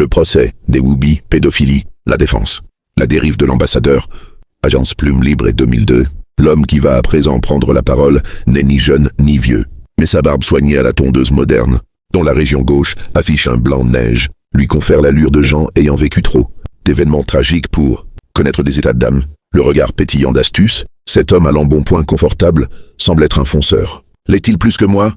Le procès, des Woubi, pédophilie, la défense. La dérive de l'ambassadeur, Agence Plume Libre et 2002. L'homme qui va à présent prendre la parole n'est ni jeune ni vieux, mais sa barbe soignée à la tondeuse moderne, dont la région gauche affiche un blanc de neige, lui confère l'allure de gens ayant vécu trop d'événements tragiques pour connaître des états d'âme. Le regard pétillant d'astuce, cet homme à l'embonpoint confortable semble être un fonceur. L'est-il plus que moi?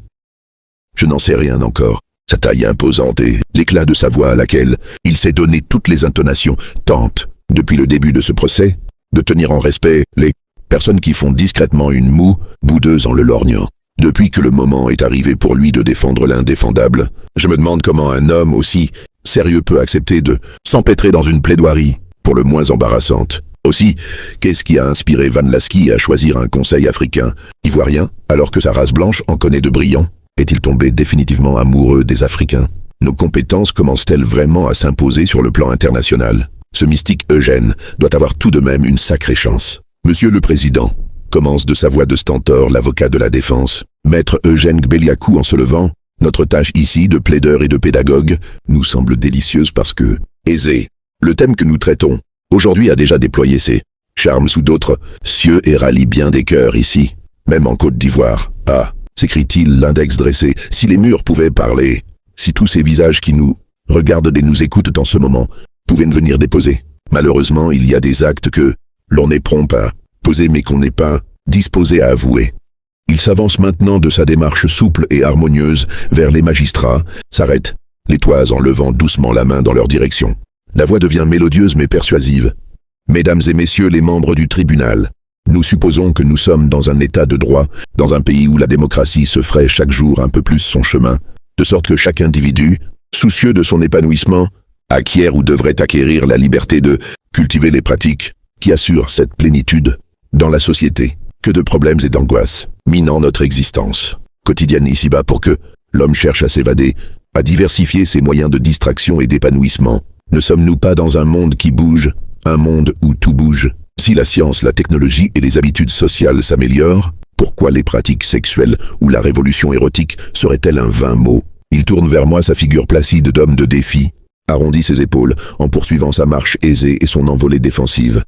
Je n'en sais rien encore. Sa taille imposante et l'éclat de sa voix à laquelle il s'est donné toutes les intonations tentent, depuis le début de ce procès, de tenir en respect les personnes qui font discrètement une moue boudeuse en le lorgnant. Depuis que le moment est arrivé pour lui de défendre l'indéfendable, je me demande comment un homme aussi sérieux peut accepter de s'empêtrer dans une plaidoirie, pour le moins embarrassante. Aussi, qu'est-ce qui a inspiré Van Lasky à choisir un conseil africain ivoirien, alors que sa race blanche en connaît de brillants? Est-il tombé définitivement amoureux des Africains? Nos compétences commencent-elles vraiment à s'imposer sur le plan international? Ce mystique Eugène doit avoir tout de même une sacrée chance. Monsieur le Président, commence de sa voix de stentor l'avocat de la défense. Maître Eugène Gbeliakou en se levant, notre tâche ici de plaideur et de pédagogue nous semble délicieuse parce que, aisée, le thème que nous traitons, aujourd'hui a déjà déployé ses charmes sous d'autres cieux et rallie bien des cœurs ici, même en Côte d'Ivoire. Ah, s'écrie-t-il l'index dressé, si les murs pouvaient parler, si tous ces visages qui nous regardent et nous écoutent en ce moment pouvaient nous venir déposer. Malheureusement, il y a des actes que l'on est prompt à poser mais qu'on n'est pas disposé à avouer. Il s'avance maintenant de sa démarche souple et harmonieuse vers les magistrats, s'arrête, les toises en levant doucement la main dans leur direction. La voix devient mélodieuse mais persuasive. Mesdames et messieurs les membres du tribunal, nous supposons que nous sommes dans un état de droit, dans un pays où la démocratie se ferait chaque jour un peu plus son chemin, de sorte que chaque individu, soucieux de son épanouissement, acquiert ou devrait acquérir la liberté de cultiver les pratiques qui assurent cette plénitude dans la société. Que de problèmes et d'angoisses minant notre existence quotidienne ici-bas pour que l'homme cherche à s'évader, à diversifier ses moyens de distraction et d'épanouissement. Ne sommes-nous pas dans un monde qui bouge, un monde où tout bouge? Si la science, la technologie et les habitudes sociales s'améliorent, pourquoi les pratiques sexuelles ou la révolution érotique seraient-elles un vain mot? Il tourne vers moi sa figure placide d'homme de défi, arrondit ses épaules en poursuivant sa marche aisée et son envolée défensive.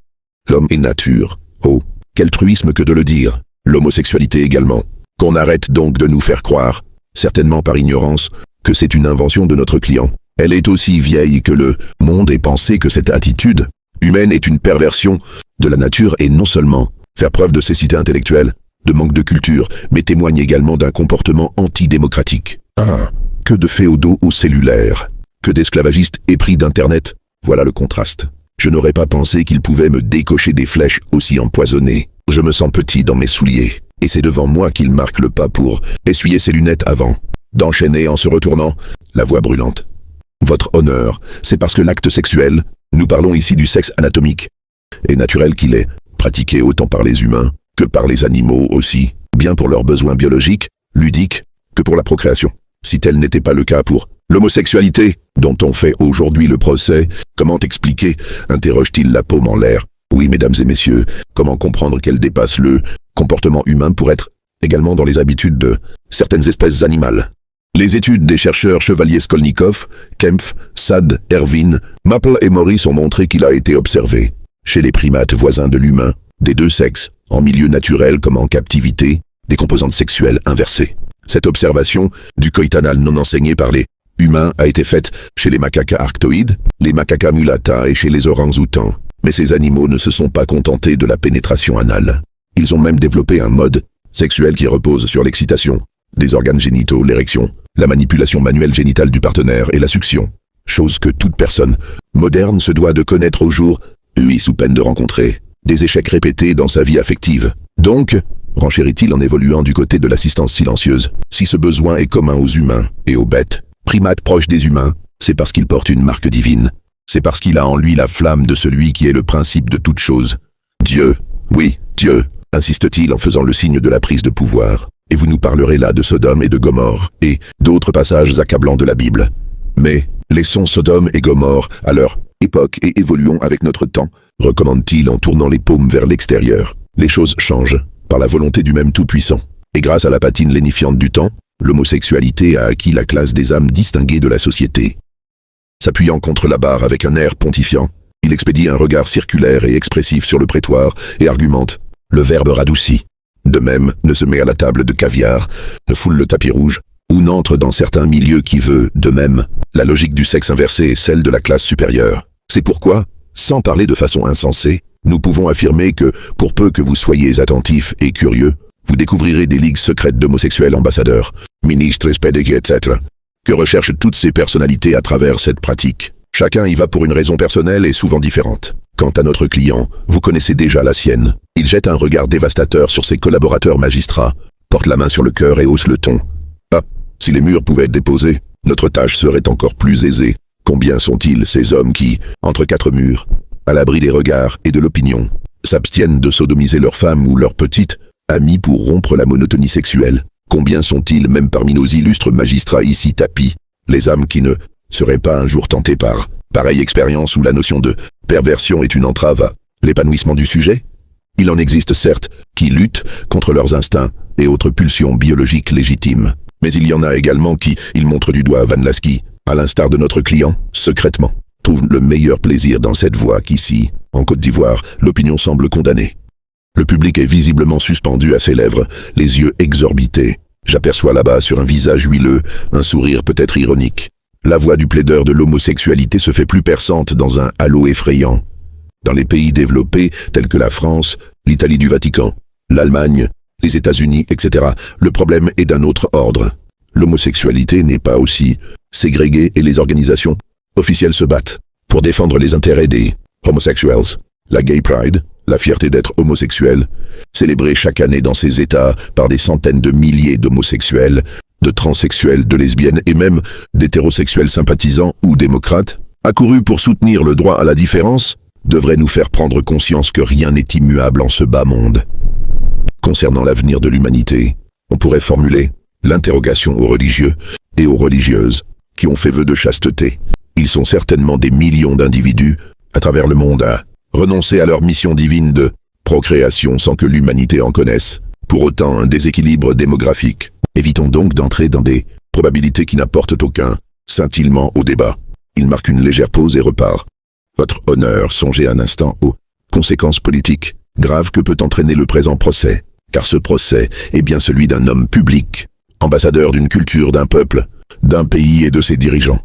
L'homme est nature. Oh, quel truisme que de le dire. L'homosexualité également. Qu'on arrête donc de nous faire croire, certainement par ignorance, que c'est une invention de notre client. Elle est aussi vieille que le monde et penser que cette attitude humaine est une perversion de la nature et non seulement faire preuve de cécité intellectuelle, de manque de culture, mais témoigne également d'un comportement antidémocratique. Ah, que de féodaux au cellulaire, que d'esclavagistes épris d'Internet, voilà le contraste. Je n'aurais pas pensé qu'il pouvait me décocher des flèches aussi empoisonnées. Je me sens petit dans mes souliers, et c'est devant moi qu'il marque le pas pour essuyer ses lunettes avant d'enchaîner en se retournant, la voix brûlante. Votre honneur, c'est parce que l'acte sexuel, nous parlons ici du sexe anatomique, est naturel qu'il est pratiqué autant par les humains que par les animaux aussi, bien pour leurs besoins biologiques, ludiques, que pour la procréation. Si tel n'était pas le cas pour l'homosexualité, dont on fait aujourd'hui le procès, comment expliquer, interroge-t-il la paume en l'air. Oui, mesdames et messieurs, comment comprendre qu'elle dépasse le comportement humain pour être également dans les habitudes de certaines espèces animales? Les études des chercheurs Chevalier Skolnikov, Kempf, Sad, Erwin, Maple et Morris ont montré qu'il a été observé, chez les primates voisins de l'humain, des deux sexes, en milieu naturel comme en captivité, des composantes sexuelles inversées. Cette observation du coït anal non enseigné par les humains a été faite chez les macaques arctoïdes, les macaques mulatas et chez les orang-outans. Mais ces animaux ne se sont pas contentés de la pénétration anale. Ils ont même développé un mode sexuel qui repose sur l'excitation des organes génitaux, l'érection, la manipulation manuelle génitale du partenaire et la succion. Chose que toute personne moderne se doit de connaître au jour où sous peine de rencontrer des échecs répétés dans sa vie affective. Donc, renchérit-il en évoluant du côté de l'assistance silencieuse, si ce besoin est commun aux humains et aux bêtes, primates proches des humains, c'est parce qu'il porte une marque divine. C'est parce qu'il a en lui la flamme de celui qui est le principe de toute chose. Dieu, oui, Dieu, insiste-t-il en faisant le signe de la prise de pouvoir. Et vous nous parlerez là de Sodome et de Gomorrhe, et d'autres passages accablants de la Bible. Mais, laissons Sodome et Gomorrhe à leur époque et évoluons avec notre temps, recommande-t-il en tournant les paumes vers l'extérieur. Les choses changent, par la volonté du même Tout-Puissant. Et grâce à la patine lénifiante du temps, l'homosexualité a acquis la classe des âmes distinguées de la société. S'appuyant contre la barre avec un air pontifiant, il expédie un regard circulaire et expressif sur le prétoire et argumente, le verbe radouci. De même, ne se met à la table de caviar, ne foule le tapis rouge, ou n'entre dans certains milieux qui veut, de même, la logique du sexe inversé est celle de la classe supérieure. C'est pourquoi, sans parler de façon insensée, nous pouvons affirmer que, pour peu que vous soyez attentifs et curieux, vous découvrirez des ligues secrètes d'homosexuels ambassadeurs, ministres, spédégués, etc., que recherchent toutes ces personnalités à travers cette pratique. Chacun y va pour une raison personnelle et souvent différente. Quant à notre client, vous connaissez déjà la sienne. Il jette un regard dévastateur sur ses collaborateurs magistrats, porte la main sur le cœur et hausse le ton. Ah, si les murs pouvaient être déposés, notre tâche serait encore plus aisée. Combien sont-ils ces hommes qui, entre quatre murs, à l'abri des regards et de l'opinion, s'abstiennent de sodomiser leurs femmes ou leurs petites amies pour rompre la monotonie sexuelle? Combien sont-ils, même parmi nos illustres magistrats ici tapis, les âmes qui ne seraient pas un jour tentées par pareille expérience où la notion de perversion est une entrave à l'épanouissement du sujet? Il en existe certes qui luttent contre leurs instincts et autres pulsions biologiques légitimes. Mais il y en a également qui, il montre du doigt Van Lasky, à l'instar de notre client, secrètement, trouvent le meilleur plaisir dans cette voie qu'ici, en Côte d'Ivoire, l'opinion semble condamner. Le public est visiblement suspendu à ses lèvres, les yeux exorbités. J'aperçois là-bas sur un visage huileux, un sourire peut-être ironique. La voix du plaideur de l'homosexualité se fait plus perçante dans un halo effrayant. Dans les pays développés, tels que la France, l'Italie du Vatican, l'Allemagne, les États-Unis, etc., le problème est d'un autre ordre. L'homosexualité n'est pas aussi ségrégée et les organisations officielles se battent pour défendre les intérêts des homosexuels. La Gay Pride, la fierté d'être homosexuel, célébrée chaque année dans ces États par des centaines de milliers d'homosexuels, de transsexuels, de lesbiennes et même d'hétérosexuels sympathisants ou démocrates, accourus pour soutenir le droit à la différence, devrait nous faire prendre conscience que rien n'est immuable en ce bas monde. Concernant l'avenir de l'humanité, on pourrait formuler l'interrogation aux religieux et aux religieuses qui ont fait vœu de chasteté. Ils sont certainement des millions d'individus à travers le monde à renoncer à leur mission divine de procréation sans que l'humanité en connaisse. Pour autant, un déséquilibre démographique. Évitons donc d'entrer dans des probabilités qui n'apportent aucun scintillement au débat. Il marque une légère pause et repart. Votre honneur, songez un instant aux conséquences politiques graves que peut entraîner le présent procès, car ce procès est bien celui d'un homme public, ambassadeur d'une culture, d'un peuple, d'un pays et de ses dirigeants.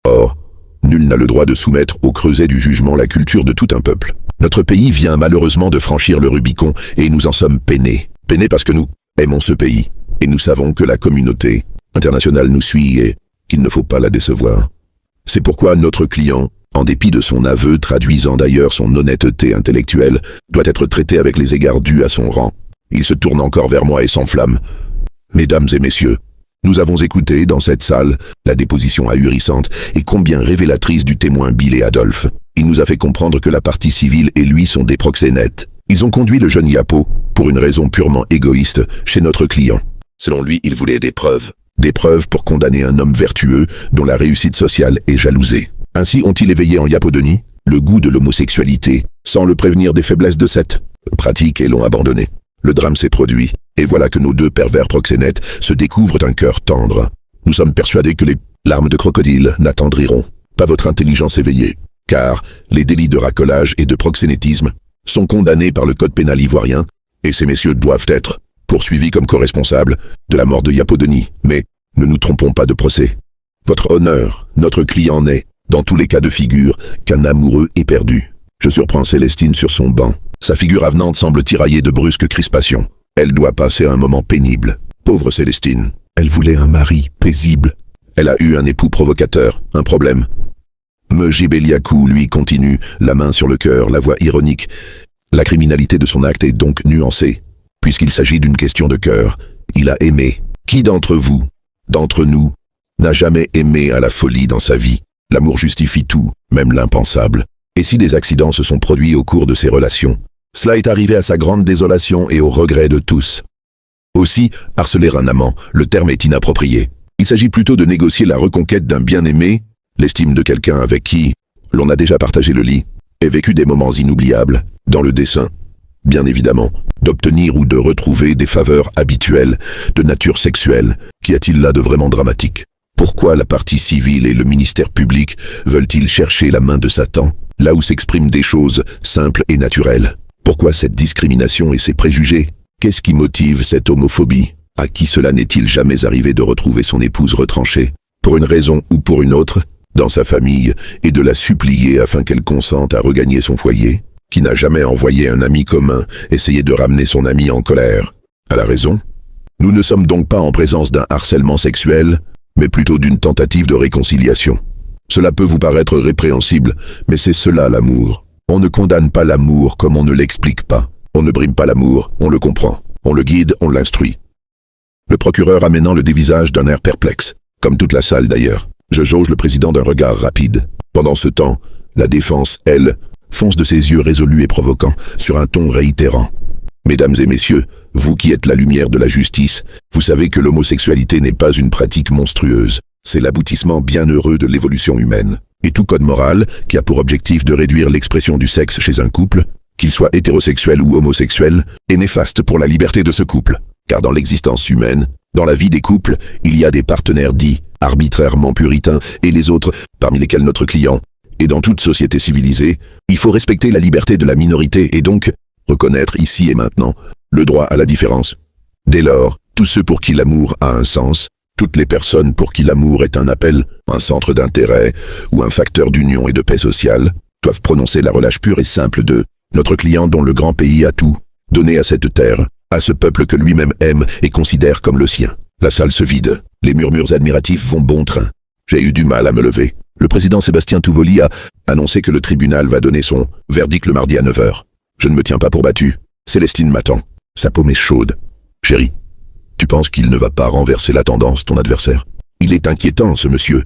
Or, nul n'a le droit de soumettre au creuset du jugement la culture de tout un peuple. Notre pays vient malheureusement de franchir le Rubicon et nous en sommes peinés. Peinés parce que nous aimons ce pays et nous savons que la communauté internationale nous suit et qu'il ne faut pas la décevoir. C'est pourquoi notre client, en dépit de son aveu traduisant d'ailleurs son honnêteté intellectuelle, doit être traité avec les égards dus à son rang. Il se tourne encore vers moi et s'enflamme. Mesdames et messieurs, nous avons écouté dans cette salle la déposition ahurissante et combien révélatrice du témoin Bill et Adolphe. Il nous a fait comprendre que la partie civile et lui sont des proxénètes. Ils ont conduit le jeune Yapo, pour une raison purement égoïste, chez notre client. Selon lui, il voulait des preuves. Des preuves pour condamner un homme vertueux dont la réussite sociale est jalousée. Ainsi ont-ils éveillé en Yapodonie le goût de l'homosexualité, sans le prévenir des faiblesses de cette pratique et l'ont abandonné. Le drame s'est produit, et voilà que nos deux pervers proxénètes se découvrent un cœur tendre. Nous sommes persuadés que les larmes de crocodile n'attendriront pas votre intelligence éveillée, car les délits de racolage et de proxénétisme sont condamnés par le code pénal ivoirien, et ces messieurs doivent être poursuivis comme co-responsables de la mort de Yapodonie. Mais ne nous trompons pas de procès. Votre honneur, notre client n'est, dans tous les cas de figure, qu'un amoureux éperdu. Je surprends Célestine sur son banc. Sa figure avenante semble tiraillée de brusques crispations. Elle doit passer un moment pénible. Pauvre Célestine. Elle voulait un mari paisible. Elle a eu un époux provocateur, un problème. Mejibeliakou, lui, continue, la main sur le cœur, la voix ironique. La criminalité de son acte est donc nuancée. Puisqu'il s'agit d'une question de cœur, il a aimé. Qui d'entre vous, d'entre nous, n'a jamais aimé à la folie dans sa vie? L'amour justifie tout, même l'impensable. Et si des accidents se sont produits au cours de ces relations, cela est arrivé à sa grande désolation et au regret de tous. Aussi, harceler un amant, le terme est inapproprié. Il s'agit plutôt de négocier la reconquête d'un bien-aimé, l'estime de quelqu'un avec qui l'on a déjà partagé le lit, et vécu des moments inoubliables, dans le dessein, bien évidemment, d'obtenir ou de retrouver des faveurs habituelles, de nature sexuelle. Qu'y a-t-il là de vraiment dramatique? Pourquoi la partie civile et le ministère public veulent-ils chercher la main de Satan, là où s'expriment des choses simples et naturelles? Pourquoi cette discrimination et ces préjugés? Qu'est-ce qui motive cette homophobie? À qui cela n'est-il jamais arrivé de retrouver son épouse retranchée, pour une raison ou pour une autre, dans sa famille, et de la supplier afin qu'elle consente à regagner son foyer? Qui n'a jamais envoyé un ami commun essayer de ramener son ami en colère à la raison? Nous ne sommes donc pas en présence d'un harcèlement sexuel, mais plutôt d'une tentative de réconciliation. Cela peut vous paraître répréhensible, mais c'est cela l'amour. On ne condamne pas l'amour comme on ne l'explique pas. On ne brime pas l'amour, on le comprend. On le guide, on l'instruit. Le procureur amenant le dévisage d'un air perplexe, comme toute la salle d'ailleurs. Je jauge le président d'un regard rapide. Pendant ce temps, la défense, elle, fonce de ses yeux résolus et provoquants sur un ton réitérant. Mesdames et messieurs, vous qui êtes la lumière de la justice, vous savez que l'homosexualité n'est pas une pratique monstrueuse. C'est l'aboutissement bienheureux de l'évolution humaine. Et tout code moral, qui a pour objectif de réduire l'expression du sexe chez un couple, qu'il soit hétérosexuel ou homosexuel, est néfaste pour la liberté de ce couple. Car dans l'existence humaine, dans la vie des couples, il y a des partenaires dits arbitrairement puritains et les autres, parmi lesquels notre client. Et dans toute société civilisée, il faut respecter la liberté de la minorité et donc reconnaître ici et maintenant le droit à la différence. Dès lors, tous ceux pour qui l'amour a un sens, toutes les personnes pour qui l'amour est un appel, un centre d'intérêt ou un facteur d'union et de paix sociale, doivent prononcer la relâche pure et simple de notre client dont le grand pays a tout donné à cette terre, à ce peuple que lui-même aime et considère comme le sien. La salle se vide, les murmures admiratifs vont bon train. J'ai eu du mal à me lever. Le président Sébastien Touvoli a annoncé que le tribunal va donner son verdict le mardi à 9h. Je ne me tiens pas pour battu. Célestine m'attend. Sa paume est chaude. Chérie, tu penses qu'il ne va pas renverser la tendance, ton adversaire? Il est inquiétant, ce monsieur.